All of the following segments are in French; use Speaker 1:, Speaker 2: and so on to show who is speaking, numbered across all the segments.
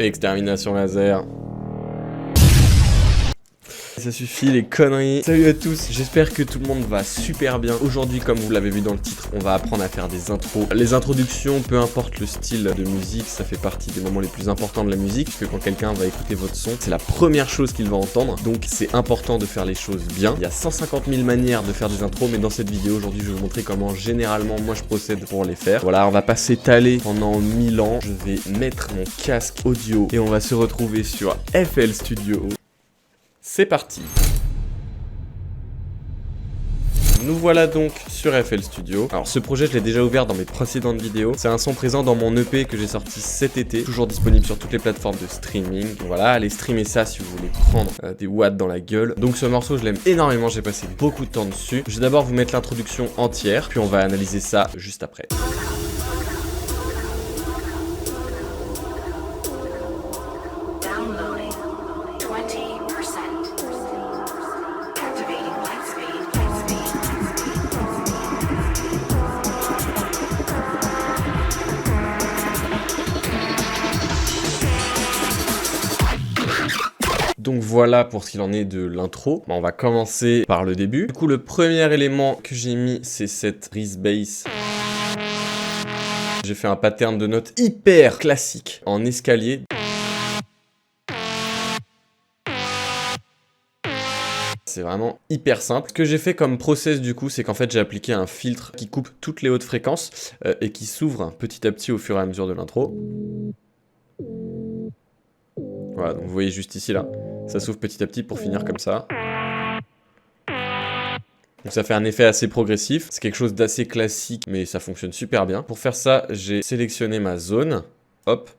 Speaker 1: Extermination laser. Ça suffit les conneries. Salut à tous, j'espère que tout le monde va super bien. Aujourd'hui, comme vous l'avez vu dans le titre, on va apprendre à faire des intros. Les introductions, peu importe le style de musique, ça fait partie des moments les plus importants de la musique, puisque quand quelqu'un va écouter votre son, c'est la première chose qu'il va entendre. Donc c'est important de faire les choses bien. Il y a 150 000 manières de faire des intros, mais dans cette vidéo, aujourd'hui, je vais vous montrer comment généralement moi je procède pour les faire. Voilà, on va pas s'étaler pendant 1000 ans. Je vais mettre mon casque audio et on va se retrouver sur FL Studio. C'est parti. Nous voilà donc sur FL Studio. Alors ce projet je l'ai déjà ouvert dans mes précédentes vidéos. C'est un son présent dans mon EP que j'ai sorti cet été. Toujours disponible sur toutes les plateformes de streaming. Donc voilà, allez streamer ça si vous voulez prendre des watts dans la gueule. Donc ce morceau je l'aime énormément, j'ai passé beaucoup de temps dessus. Je vais d'abord vous mettre l'introduction entière, puis on va analyser ça juste après. Donc voilà pour ce qu'il en est de l'intro. On va commencer par le début. Du coup, le premier élément que j'ai mis, c'est cette Reese Bass. J'ai fait un pattern de notes hyper classique en escalier. C'est vraiment hyper simple. Ce que j'ai fait comme process du coup, c'est qu'en fait j'ai appliqué un filtre qui coupe toutes les hautes fréquences et qui s'ouvre petit à petit au fur et à mesure de l'intro. Voilà, donc vous voyez juste ici là. Ça s'ouvre petit à petit pour finir comme ça. Donc ça fait un effet assez progressif. C'est quelque chose d'assez classique, mais ça fonctionne super bien. Pour faire ça, j'ai sélectionné ma zone. Hop.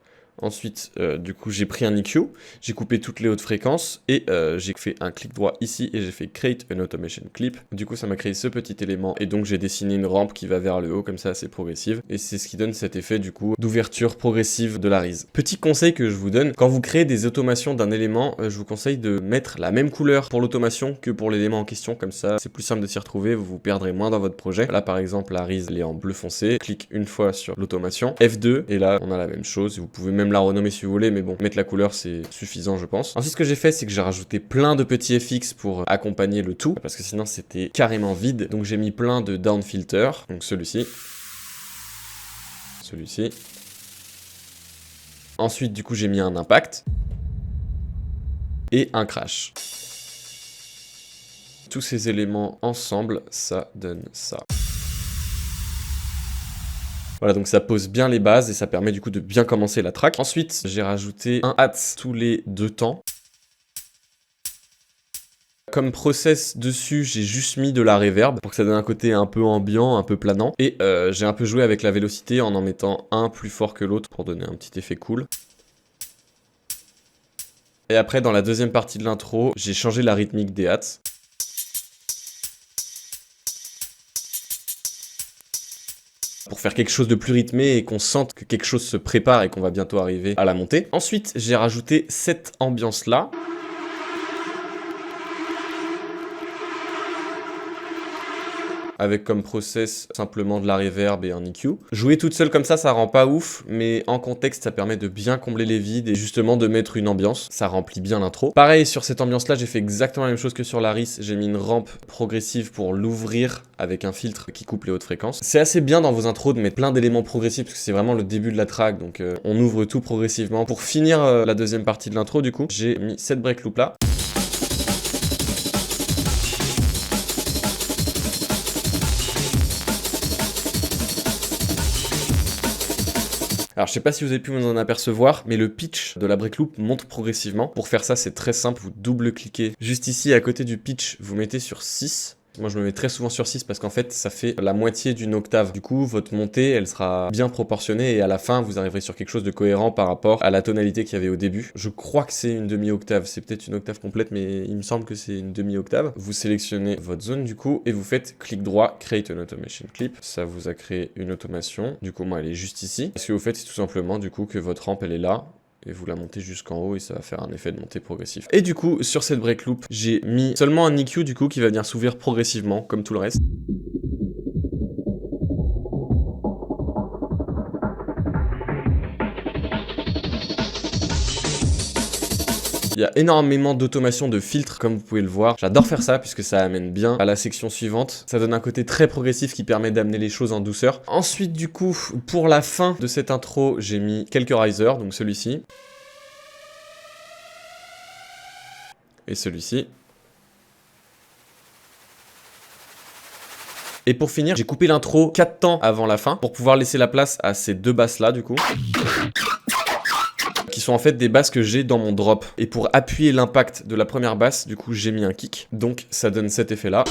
Speaker 1: Ensuite, du coup, j'ai pris un EQ, j'ai coupé toutes les hautes fréquences et j'ai fait un clic droit ici et j'ai fait Create an Automation Clip. Du coup, ça m'a créé ce petit élément et donc j'ai dessiné une rampe qui va vers le haut comme ça, assez progressive. Et c'est ce qui donne cet effet du coup d'ouverture progressive de la Reese. Petit conseil que je vous donne, quand vous créez des automations d'un élément, je vous conseille de mettre la même couleur pour l'automation que pour l'élément en question. Comme ça, c'est plus simple de s'y retrouver, vous vous perdrez moins dans votre projet. Là, par exemple, la Reese, elle est en bleu foncé. Clique une fois sur l'automation, F2 et là, on a la même chose. Vous pouvez même la renommer si vous voulez, mais bon, mettre la couleur c'est suffisant je pense. Ensuite ce que j'ai fait c'est que j'ai rajouté plein de petits FX pour accompagner le tout, parce que sinon c'était carrément vide. Donc j'ai mis plein de down filters, donc celui-ci. Ensuite du coup j'ai mis un impact et un crash. Tous ces éléments ensemble, ça donne ça. Voilà, donc ça pose bien les bases et ça permet du coup de bien commencer la track. Ensuite, j'ai rajouté un hats tous les 2 temps. Comme process dessus, j'ai juste mis de la reverb pour que ça donne un côté un peu ambiant, un peu planant. Et j'ai un peu joué avec la vélocité en mettant un plus fort que l'autre pour donner un petit effet cool. Et après, dans la deuxième partie de l'intro, j'ai changé la rythmique des hats. Pour faire quelque chose de plus rythmé et qu'on sente que quelque chose se prépare et qu'on va bientôt arriver à la montée. Ensuite, j'ai rajouté cette ambiance-là. Avec comme process simplement de la reverb et un EQ. Jouer toute seule comme ça rend pas ouf, mais en contexte, ça permet de bien combler les vides et justement de mettre une ambiance. Ça remplit bien l'intro. Pareil, sur cette ambiance-là, j'ai fait exactement la même chose que sur la Reese. J'ai mis une rampe progressive pour l'ouvrir avec un filtre qui coupe les hautes fréquences. C'est assez bien dans vos intros de mettre plein d'éléments progressifs parce que c'est vraiment le début de la track, donc on ouvre tout progressivement. Pour finir la deuxième partie de l'intro, du coup, j'ai mis cette break loop là. Alors je sais pas si vous avez pu vous en apercevoir, mais le pitch de la break loop monte progressivement. Pour faire ça, c'est très simple, vous double-cliquez juste ici à côté du pitch, vous mettez sur 6. Moi je me mets très souvent sur 6 parce qu'en fait ça fait la moitié d'une octave. Du coup votre montée elle sera bien proportionnée et à la fin vous arriverez sur quelque chose de cohérent par rapport à la tonalité qu'il y avait au début. Je crois que c'est une demi-octave, c'est peut-être une octave complète mais il me semble que c'est une demi-octave. Vous sélectionnez votre zone du coup et vous faites clic droit, Create an Automation Clip. Ça vous a créé une automation. Du coup moi elle est juste ici. Ce que vous faites c'est tout simplement du coup que votre rampe elle est là. et vous la montez jusqu'en haut et ça va faire un effet de montée progressif. Et du coup, sur cette break loop, j'ai mis seulement un EQ du coup qui va venir s'ouvrir progressivement, comme tout le reste. Il y a énormément d'automation de filtres, comme vous pouvez le voir. J'adore faire ça, puisque ça amène bien à la section suivante. Ça donne un côté très progressif qui permet d'amener les choses en douceur. Ensuite, du coup, pour la fin de cette intro, j'ai mis quelques risers, donc celui-ci. Et celui-ci. Et pour finir, j'ai coupé l'intro 4 temps avant la fin pour pouvoir laisser la place à ces deux basses là du coup. Qui sont en fait des basses que j'ai dans mon drop. Et pour appuyer l'impact de la première basse, du coup j'ai mis un kick. Donc ça donne cet effet là.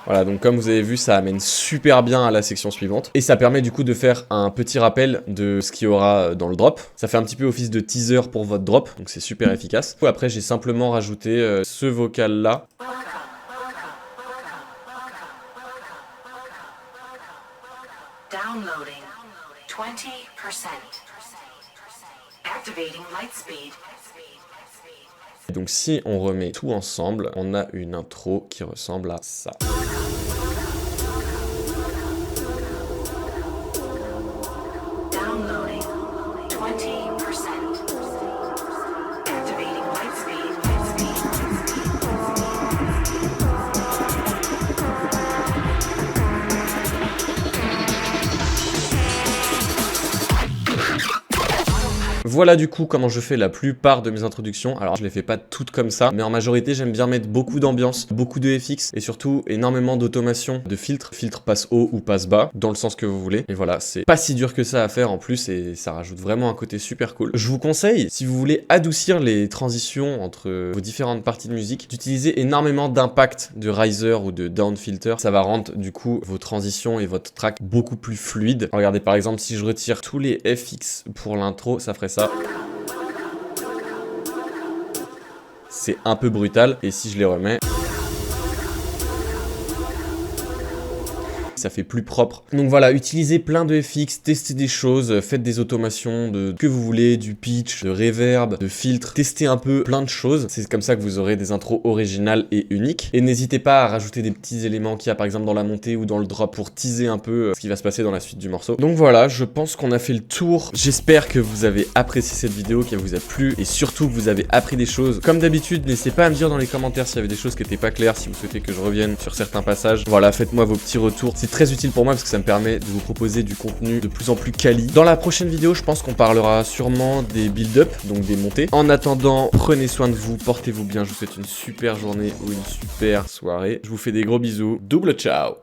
Speaker 1: Voilà, donc comme vous avez vu, ça amène super bien à la section suivante. Et ça permet du coup de faire un petit rappel de ce qu'il y aura dans le drop. Ça fait un petit peu office de teaser pour votre drop, donc c'est super efficace. Après, j'ai simplement rajouté ce vocal là.
Speaker 2: Downloading 20%. Activating Lightspeed.
Speaker 1: Donc si on remet tout ensemble, on a une intro qui ressemble à ça.
Speaker 2: Downloading 20%. Activating Lightspeed.
Speaker 1: Voilà du coup comment je fais la plupart de mes introductions. Alors je les fais pas toutes comme ça, mais en majorité j'aime bien mettre beaucoup d'ambiance, beaucoup de FX et surtout énormément d'automation de filtres. Filtre passe haut ou passe bas, dans le sens que vous voulez. Et voilà, c'est pas si dur que ça à faire en plus et ça rajoute vraiment un côté super cool. Je vous conseille, si vous voulez adoucir les transitions entre vos différentes parties de musique, d'utiliser énormément d'impact de riser ou de down filter. Ça va rendre du coup vos transitions et votre track beaucoup plus fluide. Regardez par exemple si je retire tous les FX pour l'intro, ça ferait ça. C'est un peu brutal et si je les remets, ça fait plus propre. Donc voilà, utilisez plein de FX, testez des choses, faites des automations de que vous voulez, du pitch, de reverb, de filtre, testez un peu plein de choses. C'est comme ça que vous aurez des intros originales et uniques. Et n'hésitez pas à rajouter des petits éléments qu'il y a par exemple dans la montée ou dans le drop pour teaser un peu ce qui va se passer dans la suite du morceau. Donc voilà, je pense qu'on a fait le tour. J'espère que vous avez apprécié cette vidéo, qu'elle vous a plu et surtout que vous avez appris des choses. Comme d'habitude, n'hésitez pas à me dire dans les commentaires s'il y avait des choses qui n'étaient pas claires, si vous souhaitez que je revienne sur certains passages. Voilà, faites-moi vos petits retours. C'est très utile pour moi parce que ça me permet de vous proposer du contenu de plus en plus quali. Dans la prochaine vidéo, je pense qu'on parlera sûrement des build-up, donc des montées. En attendant, prenez soin de vous, portez-vous bien. Je vous souhaite une super journée ou une super soirée. Je vous fais des gros bisous. Double ciao!